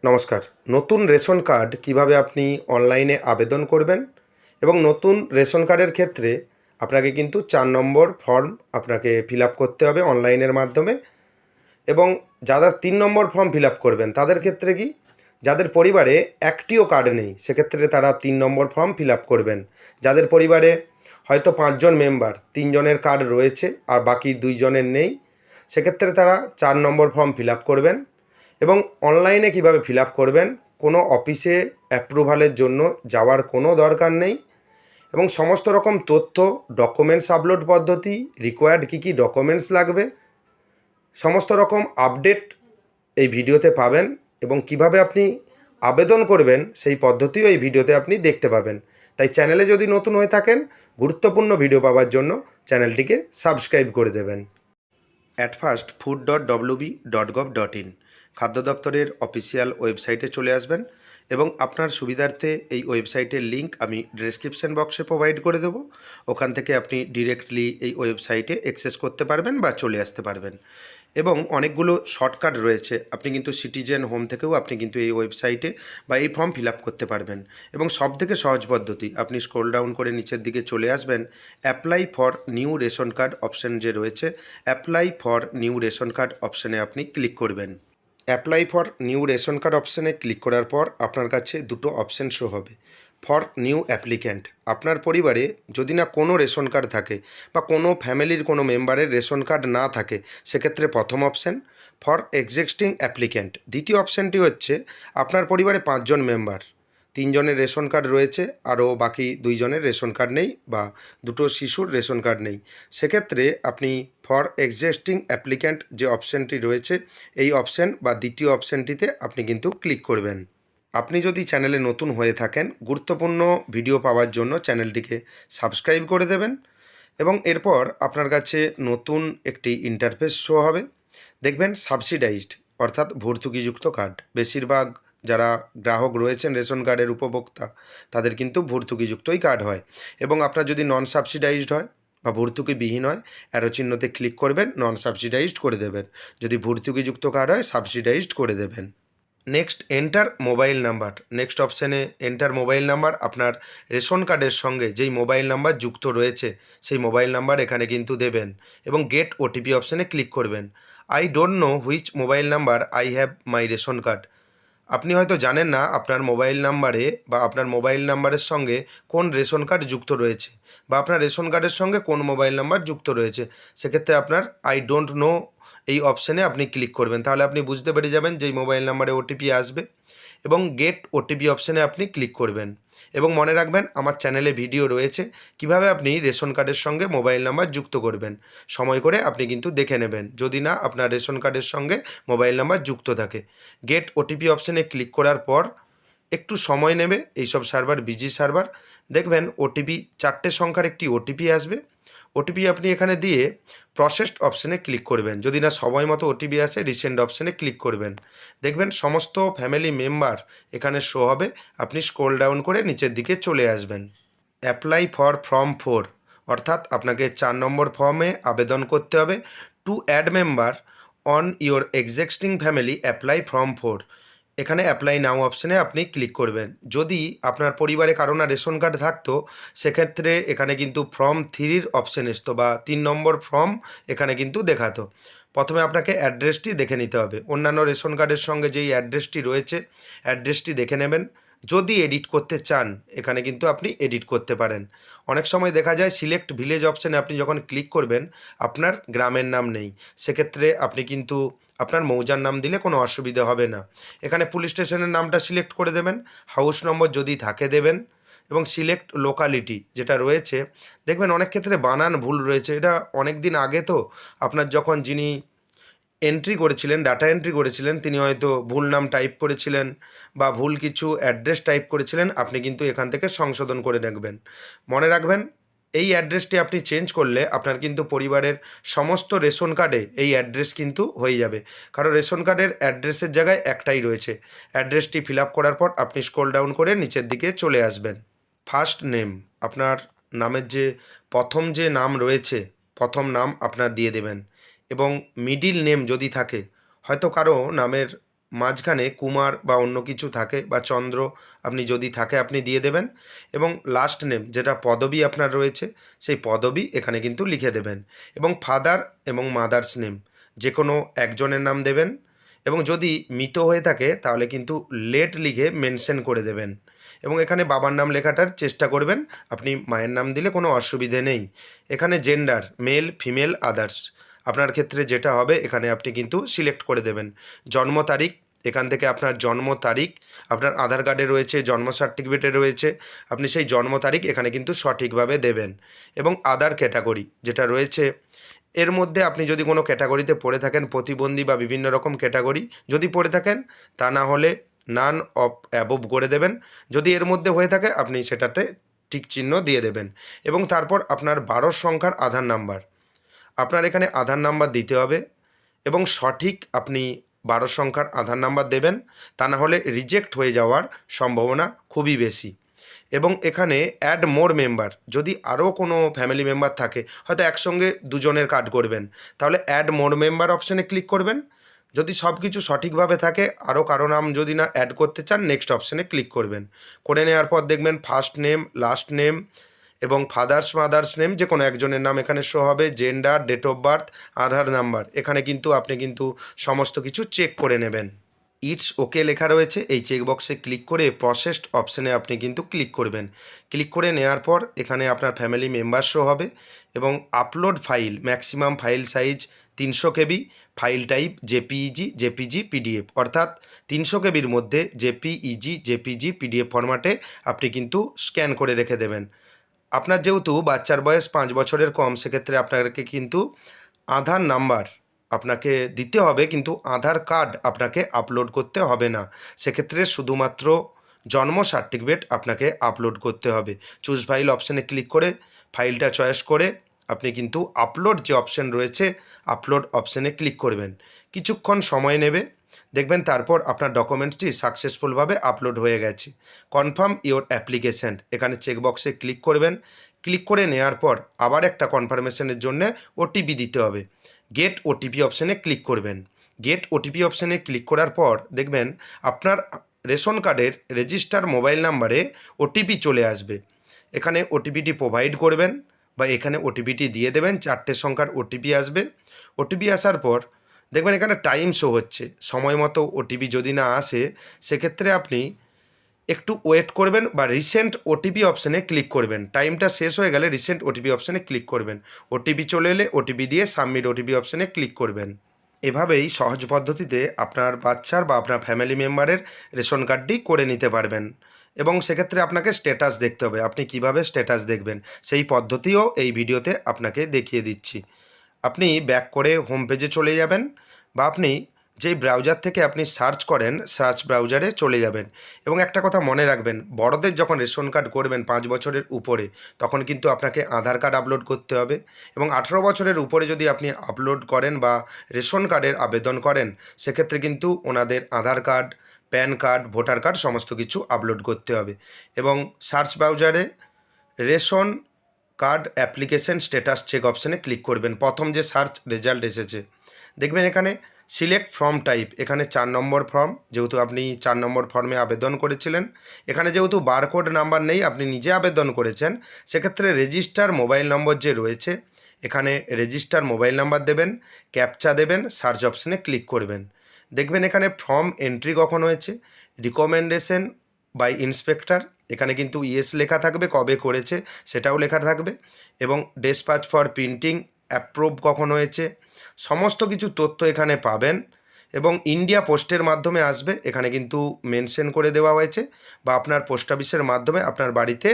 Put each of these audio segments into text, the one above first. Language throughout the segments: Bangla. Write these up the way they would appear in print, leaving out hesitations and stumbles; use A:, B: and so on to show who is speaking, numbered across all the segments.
A: নমস্কার। নতুন রেশন কার্ড কিভাবে আপনি অনলাইনে আবেদন করবেন এবং নতুন রেশন কার্ডের ক্ষেত্রে আপনাকে কিন্তু ৪ নম্বর ফর্ম আপনাকে ফিল আপ করতে হবে অনলাইনের মাধ্যমে। এবং যারা ৩ নম্বর ফর্ম ফিল আপ করবেন তাদের ক্ষেত্রে কি, যাদের পরিবারে একটিও কার্ড নেই সেক্ষেত্রে তারা ৩ নম্বর ফর্ম ফিল আপ করবেন। যাদের পরিবারে হয়তো ৫ জন মেম্বার, ৩ জনের কার্ড রয়েছে আর বাকি ২ জনের নেই, সেক্ষেত্রে তারা ৪ নম্বর ফর্ম ফিল আপ করবেন। এবং অনলাইনে কিভাবে ফিল আপ করবেন, কোনো অফিসে অ্যাপ্রুভালের জন্য যাওয়ার কোনো দরকার নেই। এবং সমস্ত রকম তথ্য, ডকুমেন্টস আপলোড পদ্ধতি, রিকোয়ার্ড কী কী ডকুমেন্টস লাগবে, সমস্ত রকম আপডেট এই ভিডিওতে পাবেন। এবং কিভাবে আপনি আবেদন করবেন সেই পদ্ধতিও এই ভিডিওতে আপনি দেখতে পাবেন। তাই চ্যানেলে যদি নতুন হয়ে থাকেন, গুরুত্বপূর্ণ ভিডিও পাওয়ার জন্য চ্যানেলটিকে সাবস্ক্রাইব করে দেবেন। atfastfood.wb.gov.in খাদ্য দপ্তরের অফিসিয়াল ওয়েবসাইটে চলে আসবেন এবং আপনার সুবিধার্থে এই ওয়েবসাইটের লিংক আমি ডেসক্রিপশন বক্সে প্রোভাইড করে দেবো। ওখান থেকে আপনি ডিরেক্টলি এই ওয়েবসাইটে অ্যাক্সেস করতে পারবেন বা চলে আসতে পারবেন। এবং অনেকগুলো শর্টকাট রয়েছে, আপনি কিন্তু সিটিজেন হোম থেকেও আপনি কিন্তু এই ওয়েবসাইটে বা এই ফর্ম ফিল আপ করতে পারবেন। এবং সবথেকে সহজ পদ্ধতি, আপনি স্ক্রল ডাউন করে নিচের দিকে চলে আসবেন, apply for new ration card option যে রয়েছে, apply for new ration card অপশানে আপনি ক্লিক করবেন। Apply for new ration card অপশানে ক্লিক করার পর আপনার কাছে দুটো অপশান শো হবে। ফর নিউ অ্যাপ্লিক্যান্ট, আপনার পরিবারে যদি না কোনো রেশন কার্ড থাকে বা কোনো ফ্যামিলির কোনো মেম্বারের রেশন কার্ড না থাকে সেক্ষেত্রে প্রথম অপশান। ফর এক্সিস্টিং অ্যাপ্লিক্যান্ট, দ্বিতীয় অপশানটি হচ্ছে আপনার পরিবারে ৫ জন মেম্বার, ৩ জনের রেশন কার্ড রয়েছে, আরও বাকি ২ জনের রেশন কার্ড নেই বা দুটো শিশুর রেশন কার্ড নেই, সেক্ষেত্রে আপনি ফর এক্সিস্টিং অ্যাপ্লিক্যান্ট যে অপশানটি রয়েছে এই অপশান বা দ্বিতীয় অপশানটিতে আপনি কিন্তু ক্লিক করবেন। আপনি যদি চ্যানেলে নতুন হয়ে থাকেন, গুরুত্বপূর্ণ ভিডিও পাওয়ার জন্য চ্যানেলটিকে সাবস্ক্রাইব করে দেবেন। এবং এরপর আপনার কাছে নতুন একটি ইন্টারফেস শো হবে, দেখবেন সাবসিডাইজড অর্থাৎ ভর্তুকিযুক্ত কার্ড। বেশিরভাগ যারা গ্রাহক রয়েছেন রেশন কার্ডের উপভোক্তা তাদের কিন্তু ভর্তুকিযুক্তই কার্ড হয়। এবং আপনার যদি নন সাবসিডাইজড হয় বা ভর্তুকিবিহীন হয়, অ্যারো চিহ্নতে ক্লিক করবেন, নন সাবসিডাইজড করে দেবেন। যদি ভর্তুকিযুক্ত কার্ড হয় সাবসিডাইজড করে দেবেন। Next enter mobile number, next অপশানে এন্টার মোবাইল নাম্বার, আপনার রেশন কার্ডের সঙ্গে যেই মোবাইল নাম্বার যুক্ত রয়েছে সেই মোবাইল নাম্বার এখানে কিন্তু দেবেন। এবং গেট ওটিপি অপশানে ক্লিক করবেন। I don't know which mobile number I have my ration card, আপনি হয়তো জানেন না আপনার মোবাইল নাম্বারে বা আপনার মোবাইল নাম্বারের সঙ্গে কোন রেশন কার্ড যুক্ত রয়েছে বা আপনার রেশন কার্ডের সঙ্গে কোন মোবাইল নাম্বার যুক্ত রয়েছে, সেক্ষেত্রে আপনার আই ডোন্ট নো এই অপশানে আপনি ক্লিক করবেন। তাহলে আপনি বুঝতে পেরে যাবেন যেই মোবাইল নাম্বারে ওটিপি আসবে। এবং গেট ওটিপি অপশানে আপনি ক্লিক করবেন। এবং মনে রাখবেন আমার চ্যানেলে ভিডিও রয়েছে কিভাবে আপনি রেশন কার্ডের সঙ্গে মোবাইল নাম্বার যুক্ত করবেন, সময় করে আপনি কিন্তু দেখে নেবেন যদি না আপনার রেশন কার্ডের সঙ্গে মোবাইল নাম্বার যুক্ত থাকে। গেট ওটিপি অপশানে ক্লিক করার পর একটু সময় নেবে, এইসব সার্ভার বিজি সার্ভার, দেখবেন ওটিপি 4টে সংখ্যার একটি ওটিপি আসবে। ওটিপি আপনি এখানে দিয়ে প্রসেসড অপশানে ক্লিক করবেন, যদি না সময় মতো ওটিপি আসে রিসেন্ট অপশানে ক্লিক করবেন। দেখবেন সমস্ত ফ্যামিলি মেম্বার এখানে শো হবে, আপনি স্ক্রল ডাউন করে নিচের দিকে চলে আসবেন। অ্যাপ্লাই ফর ফর্ম 4, অর্থাৎ আপনাকে 4 নম্বর ফর্মে আবেদন করতে হবে। To add member on your existing family apply form 4, এখানে অ্যাপ্লাই নাও অপশানে আপনি ক্লিক করবেন। যদি আপনার পরিবারে কারো না রেশন কার্ড থাকতো সেক্ষেত্রে এখানে কিন্তু ফর্ম 3-র অপশান আসতো বা 3 নম্বর ফর্ম এখানে কিন্তু দেখাতো। প্রথমে আপনাকে অ্যাড্রেসটি দেখে নিতে হবে, অন্যান্য রেশন কার্ডের সঙ্গে যেই অ্যাড্রেসটি রয়েছে অ্যাড্রেসটি দেখে নেবেন। যদি এডিট করতে চান এখানে কিন্তু আপনি এডিট করতে পারেন। অনেক সময় দেখা যায় সিলেক্ট ভিলেজ অপশানে আপনি যখন ক্লিক করবেন আপনার গ্রামের নাম নেই, সেক্ষেত্রে আপনি কিন্তু আপনার মৌজার নাম দিলে কোনো অসুবিধা হবে না। এখানে পুলিশ স্টেশনের নামটা সিলেক্ট করে দেবেন, হাউস নম্বর যদি থাকে দেবেন। এবং সিলেক্ট লোকালিটি যেটা রয়েছে, দেখবেন অনেক ক্ষেত্রে বানান ভুল রয়েছে, এটা অনেক দিন আগে তো আপনার যখন যিনি এন্ট্রি করেছিলেন, ডাটা এন্ট্রি করেছিলেন, তিনি হয়তো ভুল নাম টাইপ করেছিলেন বা ভুল কিছু অ্যাড্রেস টাইপ করেছিলেন, আপনি কিন্তু এখান থেকে সংশোধন করে রাখবেন। মনে রাখবেন এই অ্যাড্রেসটি আপনি চেঞ্জ করলে আপনার কিন্তু পরিবারের সমস্ত রেশন কার্ডে এই অ্যাড্রেস কিন্তু হয়ে যাবে, কারণ রেশন কার্ডের অ্যাড্রেসের জায়গায় একটাই রয়েছে। অ্যাড্রেসটি ফিল আপ করার পর আপনি স্ক্রল ডাউন করে নিচের দিকে চলে আসবেন। ফার্স্ট নেম, আপনার নামের যে প্রথম যে নাম রয়েছে প্রথম নাম আপনার দিয়ে দেবেন। এবং মিডিল নেম যদি থাকে, হয়তো কারো নামের মাঝখানে কুমার বা অন্য কিছু থাকে বা চন্দ্র আপনি যদি থাকে আপনি দিয়ে দেবেন, এবং লাস্ট নেম যেটা পদবি আপনার রয়েছে সেই পদবি এখানে কিন্তু লিখে দেবেন, এবং ফাদার এবং মাদার্স নেম যে কোনো একজনের নাম দেবেন, এবং যদি মৃত হয়ে থাকে তাহলে কিন্তু লেট লিখে মেনশন করে দেবেন, এবং এখানে বাবার নাম লেখাটার চেষ্টা করবেন, আপনি মায়ের নাম দিলে কোনো অসুবিধে নেই। এখানে জেন্ডার মেল ফিমেল আদার্স আপনার ক্ষেত্রে যেটা হবে এখানে আপনি কিন্তু সিলেক্ট করে দেবেন। জন্ম তারিখ এখান থেকে আপনার জন্ম তারিখ আপনার আধার কার্ডে রয়েছে, জন্ম সার্টিফিকেটে রয়েছে, আপনি সেই জন্ম তারিখ এখানে কিন্তু সঠিকভাবে দেবেন, এবং আদার ক্যাটাগরি যেটা রয়েছে এর মধ্যে আপনি যদি কোনো ক্যাটাগরিতে পড়ে থাকেন, প্রতিবন্ধী বা বিভিন্ন রকম ক্যাটাগরি যদি পড়ে থাকেন, তা না হলে নান অফ অ্যাবোভ করে দেবেন। যদি এর মধ্যে হয়ে থাকে আপনি সেটাতে টিক চিহ্ন দিয়ে দেবেন, এবং তারপর আপনার 12 সংখ্যার আধার নাম্বার আপনার এখানে আধার নাম্বার দিতে হবে, এবং সঠিক আপনি 12 সংখ্যার আধার নাম্বার দেবেন, তা না হলে রিজেক্ট হয়ে যাওয়ার সম্ভাবনা খুবই বেশি। এবং এখানে অ্যাড মোর মেম্বার যদি আরও কোনো ফ্যামিলি মেম্বার থাকে, হয়তো একসঙ্গে দুজনের কার্ড করবেন, তাহলে অ্যাড মোর মেম্বার অপশানে ক্লিক করবেন। যদি সব কিছু সঠিকভাবে থাকে, আরও কারো নাম যদি না অ্যাড করতে চান, নেক্সট অপশানে ক্লিক করবেন। করে নেওয়ার পর দেখবেন ফার্স্ট নেম, লাস্ট নেম এবং ফাদার্স মাদার্স নেম যে কোনো একজনের নাম এখানে শো হবে, gender, date of birth, Aadhaar number এখানে কিন্তু আপনি কিন্তু সমস্ত কিছু চেক করে নেবেন। ইটস ওকে লেখা রয়েছে, এই চেকবক্সে ক্লিক করে প্রসেসড অপশানে আপনি কিন্তু ক্লিক করবেন। ক্লিক করে নেওয়ার পর এখানে আপনার ফ্যামিলি মেম্বার শো হবে, এবং upload file maximum file size 300 কেবি, ফাইল টাইপ জেপিজি পিডিএফ, অর্থাৎ 300 কেবির মধ্যে জেপিজি পিডিএফ ফরম্যাটে আপনি কিন্তু স্ক্যান করে রেখে দেবেন। আপনার যেহেতু বাচ্চার বয়স 5 বছরের কম, সেক্ষেত্রে আপনাকে কিন্তু আধার নাম্বার আপনাকে দিতে হবে, কিন্তু আধার কার্ড আপনাকে আপলোড করতে হবে না। সেক্ষেত্রে শুধুমাত্র জন্ম সার্টিফিকেট আপনাকে আপলোড করতে হবে। চুজ ফাইল অপশানে ক্লিক করে ফাইলটা চয়েস করে আপনি কিন্তু আপলোড যে অপশান রয়েছে আপলোড অপশানে ক্লিক করবেন। কিছুক্ষণ সময় নেবে, দেখবেন তারপর আপনার ডকুমেন্টসটি সাকসেসফুলভাবে আপলোড হয়ে গেছে। কনফার্ম ইওর অ্যাপ্লিকেশান এখানে চেকবক্সে ক্লিক করবেন। ক্লিক করে নেওয়ার পর আবার একটা কনফার্মেশনের জন্য ওটিপি দিতে হবে। গেট ওটিপি অপশানে ক্লিক করবেন। গেট ওটিপি অপশানে ক্লিক করার পর দেখবেন আপনার রেশন কার্ডের রেজিস্টার মোবাইল নাম্বারে ওটিপি চলে আসবে। এখানে ওটিপিটি প্রোভাইড করবেন বা এখানে ওটিপিটি দিয়ে দেবেন। 4টে সংখ্যার ওটিপি আসবে। ওটিপি আসার পর দেখবেন এখানে টাইম শো হচ্ছে, সময় মতো ওটিপি যদি না আসে সেক্ষেত্রে আপনি একটু ওয়েট করবেন বা রিসেন্ট ওটিপি অপশানে ক্লিক করবেন। টাইমটা শেষ হয়ে গেলে রিসেন্ট ওটিপি অপশানে ক্লিক করবেন। ওটিপি চলে এলে ওটিপি দিয়ে সাবমিট ওটিপি অপশানে ক্লিক করবেন। এভাবেই সহজ পদ্ধতিতে আপনার বাচ্চার বা আপনার ফ্যামিলি মেম্বারের রেশন কার্ডটি করে নিতে পারবেন, এবং সেক্ষেত্রে আপনাকে স্ট্যাটাস দেখতে হবে। আপনি কিভাবে স্ট্যাটাস দেখবেন সেই পদ্ধতিও এই ভিডিওতে আপনাকে দেখিয়ে দিচ্ছি। আপনি ব্যাক করে হোম পেজে চলে যাবেন, বা আপনি যেই ব্রাউজার থেকে আপনি সার্চ করেন সার্চ ব্রাউজারে চলে যাবেন, এবং একটা কথা মনে রাখবেন, বড়দের যখন রেশন কার্ড করবেন 5 বছরের উপরে, তখন কিন্তু আপনাকে আধার কার্ড আপলোড করতে হবে, এবং 18 বছরের উপরে যদি আপনি আপলোড করেন বা রেশন কার্ডের আবেদন করেন, সেক্ষেত্রে কিন্তু ওনাদের Aadhaar card, PAN card, voter card সমস্ত কিছু আপলোড করতে হবে। এবং সার্চ ব্রাউজারে ration card application status check অপশানে ক্লিক করবেন। প্রথম যে সার্চ রেজাল্ট এসেছে দেখবেন এখানে সিলেক্ট ফর্ম টাইপ, এখানে 4 নম্বর ফর্ম, যেহেতু আপনি 4 নম্বর ফর্মে আবেদন করেছিলেন, এখানে যেহেতু বারকোড নাম্বার নেই, আপনি নিজে আবেদন করেছেন, সেক্ষেত্রে রেজিস্টার মোবাইল নম্বর যে রয়েছে এখানে রেজিস্টার মোবাইল নাম্বার দেবেন, ক্যাপচা দেবেন, সার্চ অপশানে ক্লিক করবেন। দেখবেন এখানে ফর্ম এন্ট্রি কখন হয়েছে, রিকমেন্ডেশন বাই ইন্সপেক্টর, এখানে কিন্তু ইয়েস লেখা থাকবে, কবে করেছে সেটাও লেখা থাকবে, এবং ডেসপ্যাচ ফর প্রিন্টিং অ্যাপ্রুভ কখন হয়েছে, সমস্ত কিছু তথ্য এখানে পাবেন। এবং ইন্ডিয়া পোস্টের মাধ্যমে আসবে, এখানে কিন্তু মেনশন করে দেওয়া হয়েছে, বা আপনার পোস্ট অফিসের মাধ্যমে আপনার বাড়িতে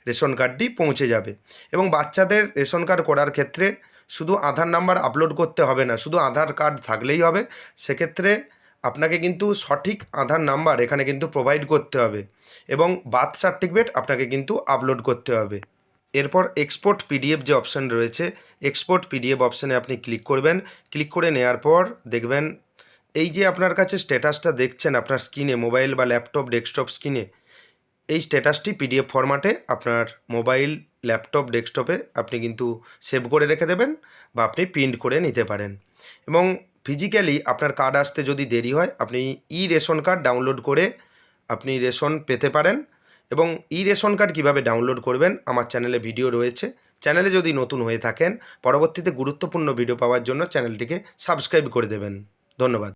A: রেশন কার্ডটি পৌঁছে যাবে। এবং বাচ্চাদের রেশন কার্ড করার ক্ষেত্রে শুধু আধার নাম্বার আপলোড করতে হবে না, শুধু আধার কার্ড থাকলেই হবে। সেক্ষেত্রে আপনাকে কিন্তু সঠিক আধার নাম্বার এখানে কিন্তু প্রোভাইড করতে হবে, এবং বার্থ সার্টিফিকেট আপনাকে কিন্তু আপলোড করতে হবে। এরপর এক্সপোর্ট পিডিএফ যে অপশান রয়েছে, এক্সপোর্ট পিডিএফ অপশানে আপনি ক্লিক করবেন। ক্লিক করে নেওয়ার পর দেখবেন এই যে আপনার কাছে স্ট্যাটাসটা দেখছেন আপনার স্ক্রিনে, মোবাইল বা ল্যাপটপ ডেস্কটপ স্ক্রিনে, এই স্ট্যাটাসটি পিডিএফ ফরম্যাটে আপনার মোবাইল, ল্যাপটপ, ডেস্কটপে আপনি কিন্তু সেভ করে রেখে দেবেন, বা আপনি প্রিন্ট করে নিতে পারেন। এবং ফিজিক্যালি আপনার কার্ড আসতে যদি দেরি হয়, আপনি রেশন কার্ড ডাউনলোড করে আপনি রেশন পেতে পারেন। এবং রেশন কার্ড কীভাবে ডাউনলোড করবেন আমার চ্যানেলে ভিডিও রয়েছে। চ্যানেলে যদি নতুন হয়ে থাকেন, পরবর্তীতে গুরুত্বপূর্ণ ভিডিও পাওয়ার জন্য চ্যানেলটিকে সাবস্ক্রাইব করে দেবেন। ধন্যবাদ।